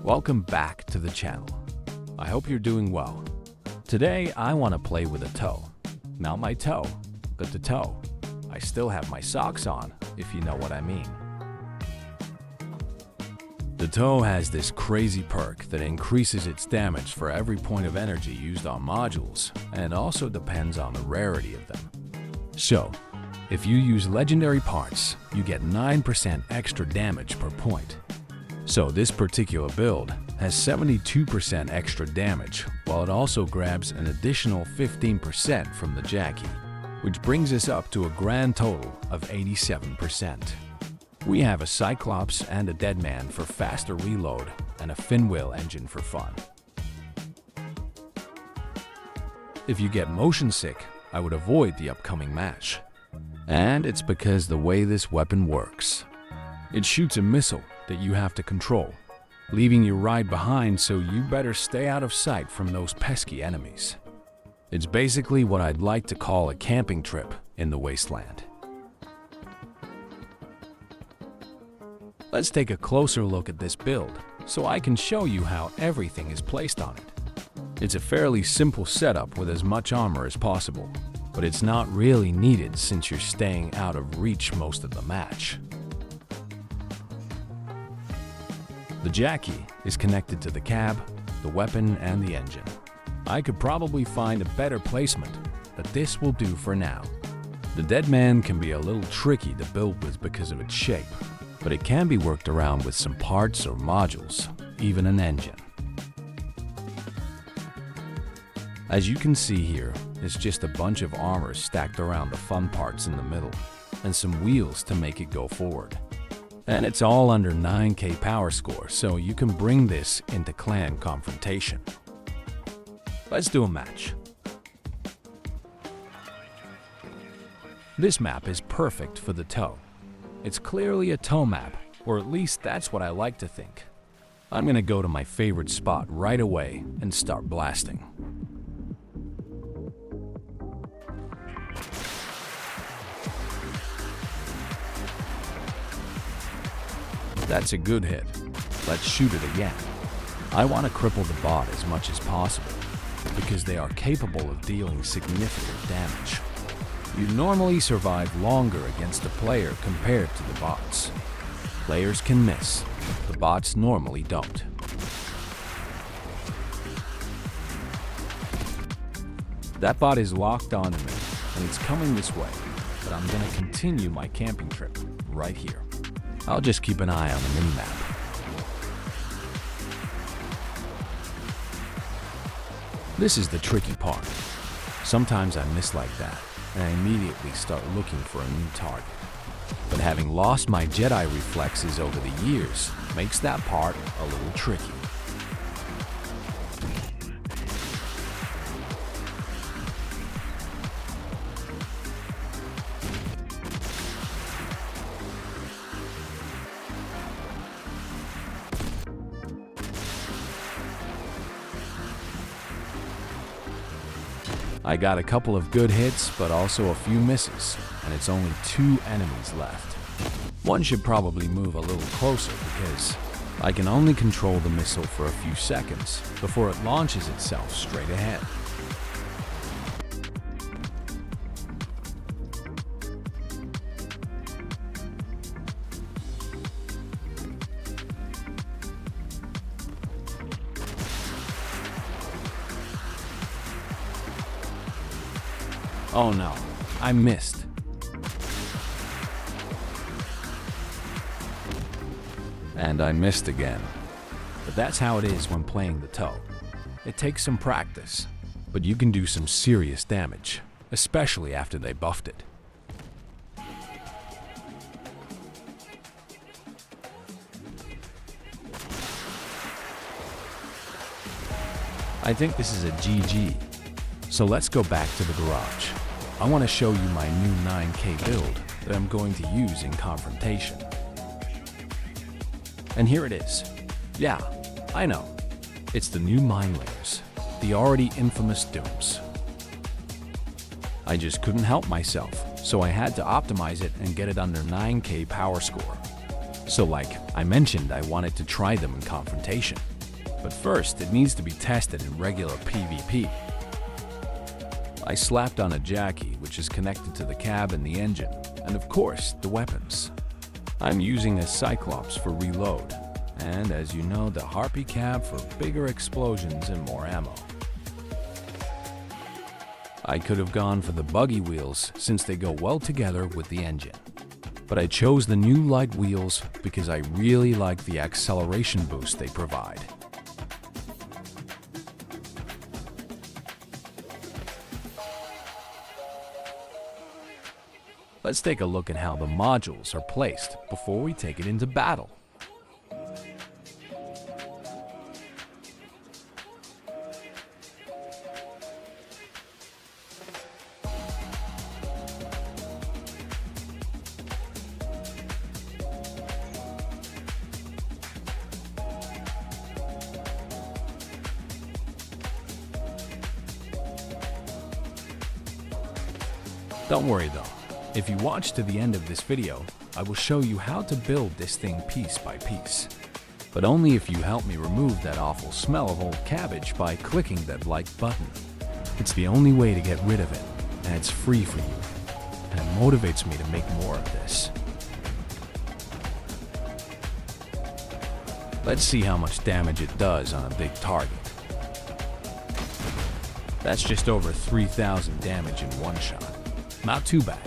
Welcome back to the channel. I hope you're doing well. Today I want to play with a toe. Not my toe, but the toe. I still have my socks on, if you know what I mean. The toe has this crazy perk that increases its damage for every point of energy used on modules, and it also depends on the rarity of them. So, if you use legendary parts, you get 9% extra damage per point. So this particular build has 72% extra damage, while it also grabs an additional 15% from the Jackie, which brings us up to a grand total of 87%. We have a Cyclops and a Deadman for faster reload, and a Finwheel engine for fun. If you get motion sick, I would avoid the upcoming match. And it's because the way this weapon works. It shoots a missile that you have to control, leaving you right behind, so you better stay out of sight from those pesky enemies. It's basically what I'd like to call a camping trip in the wasteland. Let's take a closer look at this build so I can show you how everything is placed on it. It's a fairly simple setup with as much armor as possible, but it's not really needed since you're staying out of reach most of the match. The Jackie is connected to the cab, the weapon, and the engine. I could probably find a better placement, but this will do for now. The Deadman can be a little tricky to build with because of its shape, but it can be worked around with some parts or modules, even an engine. As you can see here, it's just a bunch of armor stacked around the fun parts in the middle, and some wheels to make it go forward. And it's all under 9k power score, so you can bring this into clan confrontation. Let's do a match. This map is perfect for the toe. It's clearly a toe map, or at least that's what I like to think. I'm gonna go to my favorite spot right away and start blasting. That's a good hit. Let's shoot it again. I want to cripple the bot as much as possible, because they are capable of dealing significant damage. You normally survive longer against a player compared to the bots. Players can miss, the bots normally don't. That bot is locked onto me, and it's coming this way, but I'm going to continue my camping trip right here. I'll just keep an eye on the minimap. This is the tricky part. Sometimes I miss like that, and I immediately start looking for a new target. But having lost my Jedi reflexes over the years makes that part a little tricky. I got a couple of good hits, but also a few misses, and it's only 2 enemies left. One should probably move a little closer because I can only control the missile for a few seconds before it launches itself straight ahead. Oh no, I missed. And I missed again. But that's how it is when playing the toe. It takes some practice, but you can do some serious damage, especially after they buffed it. I think this is a GG. So let's go back to the garage. I want to show you my new 9k build that I'm going to use in confrontation. And here it is. Yeah, I know. It's the new mine layers, the already infamous dooms. I just couldn't help myself, so I had to optimize it and get it under 9K power score. So like I mentioned, I wanted to try them in confrontation. But first, it needs to be tested in regular PvP. I slapped on a Jackie, which is connected to the cab and the engine, and of course, the weapons. I'm using a Cyclops for reload, and as you know, the Harpy cab for bigger explosions and more ammo. I could have gone for the buggy wheels since they go well together with the engine. But I chose the new light wheels because I really like the acceleration boost they provide. Let's take a look at how the modules are placed before we take it into battle. Don't worry though, if you watch to the end of this video, I will show you how to build this thing piece by piece. But only if you help me remove that awful smell of old cabbage by clicking that like button. It's the only way to get rid of it, and it's free for you. And it motivates me to make more of this. Let's see how much damage it does on a big target. That's just over 3,000 damage in one shot. Not too bad.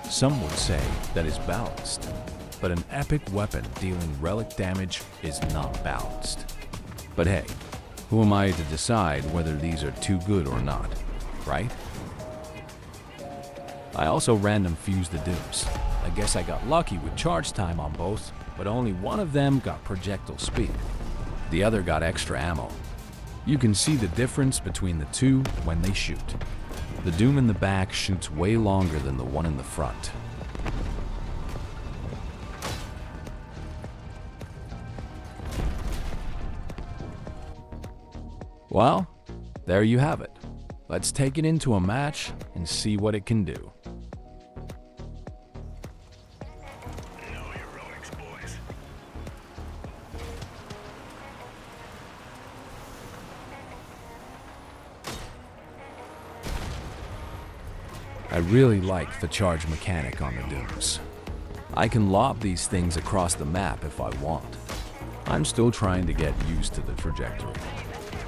Some would say that is balanced, but an epic weapon dealing relic damage is not balanced. But hey, who am I to decide whether these are too good or not, right? I also random fused the dooms. I guess I got lucky with charge time on both, but only one of them got projectile speed. The other got extra ammo. You can see the difference between the two when they shoot. The Doom in the back shoots way longer than the one in the front. Well, there you have it. Let's take it into a match and see what it can do. I really like the charge mechanic on the Dooms. I can lob these things across the map if I want. I'm still trying to get used to the trajectory.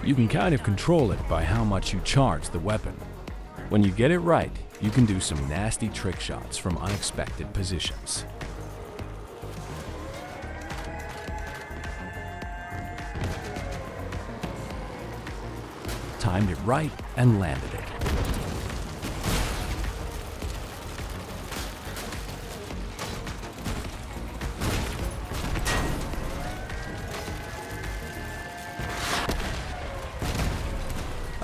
You can kind of control it by how much you charge the weapon. When you get it right, you can do some nasty trick shots from unexpected positions. Timed it right and landed it.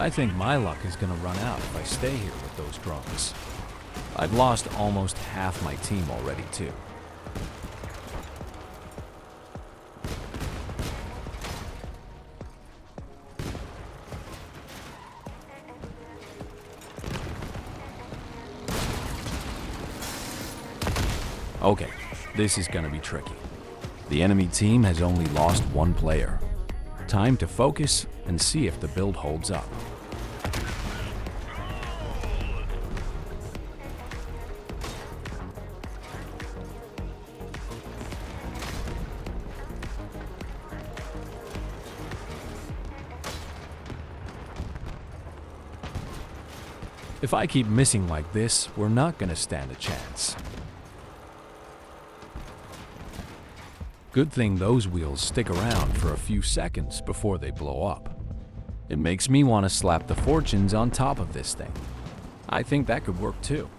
I think my luck is gonna run out if I stay here with those drones. I've lost almost half my team already too. Okay, this is gonna be tricky. The enemy team has only lost one player. Time to focus and see if the build holds up. If I keep missing like this, we're not gonna stand a chance. Good thing those wheels stick around for a few seconds before they blow up. It makes me want to slap the fortunes on top of this thing. I think that could work too.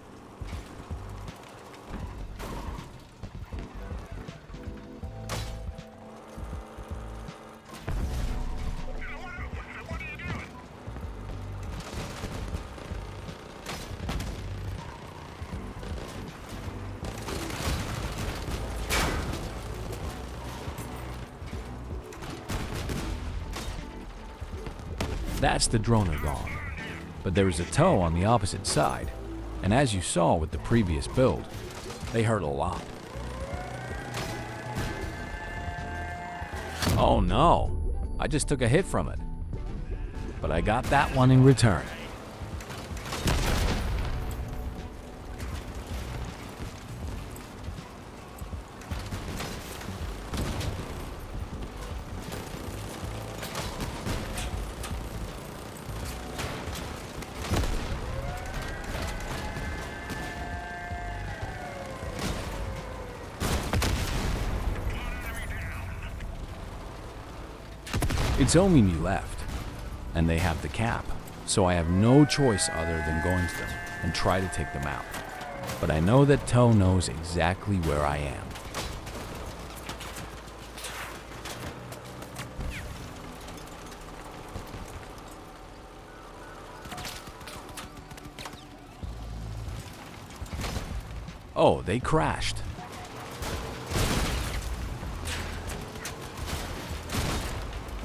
That's the droner gone, but there is a tow on the opposite side. And as you saw with the previous build, they hurt a lot. Oh no, I just took a hit from it. But I got that one in return. It's only me left, and they have the cap, so I have no choice other than going to them and try to take them out. But I know that Toe knows exactly where I am. Oh, they crashed.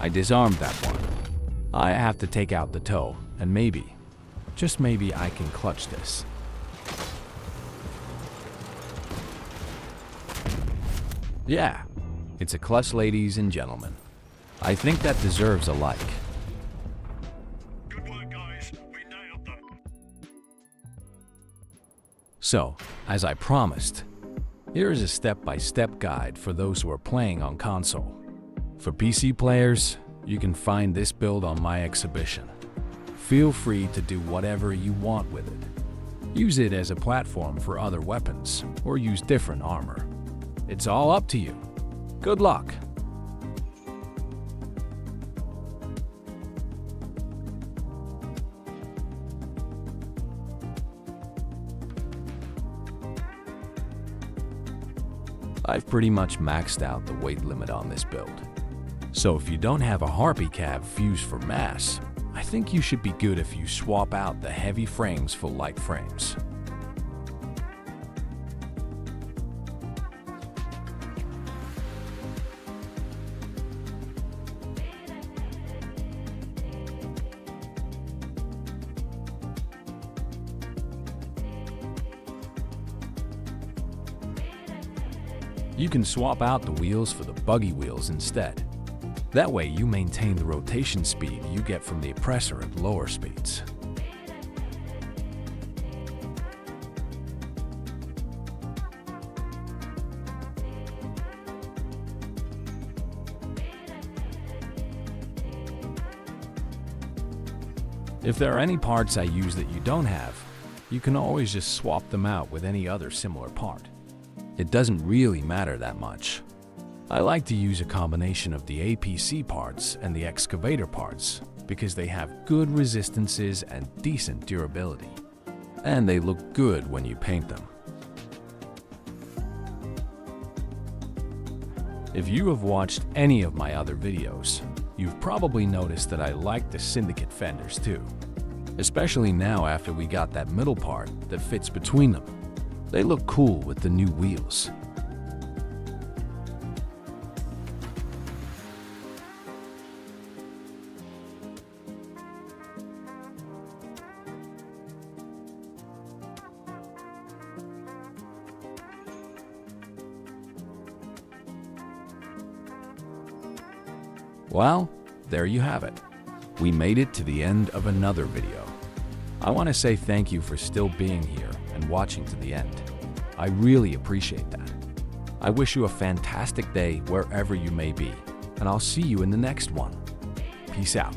I disarmed that one. I have to take out the Toe, and maybe, just maybe, I can clutch this. Yeah, it's a clutch, ladies and gentlemen. I think that deserves a like. Good work, guys. We nailed them. So, as I promised, here is a step-by-step guide for those who are playing on console. For PC players, you can find this build on my exhibition. Feel free to do whatever you want with it. Use it as a platform for other weapons, or use different armor. It's all up to you. Good luck! I've pretty much maxed out the weight limit on this build. So if you don't have a Harpy cab fused for mass, I think you should be good if you swap out the heavy frames for light frames. You can swap out the wheels for the buggy wheels instead. That way you maintain the rotation speed you get from the oppressor at lower speeds. If there are any parts I use that you don't have, you can always just swap them out with any other similar part. It doesn't really matter that much. I like to use a combination of the APC parts and the excavator parts because they have good resistances and decent durability. And they look good when you paint them. If you have watched any of my other videos, you've probably noticed that I like the Syndicate fenders too. Especially now after we got that middle part that fits between them. They look cool with the new wheels. Well, there you have it. We made it to the end of another video. I want to say thank you for still being here and watching to the end. I really appreciate that. I wish you a fantastic day wherever you may be, and I'll see you in the next one. Peace out.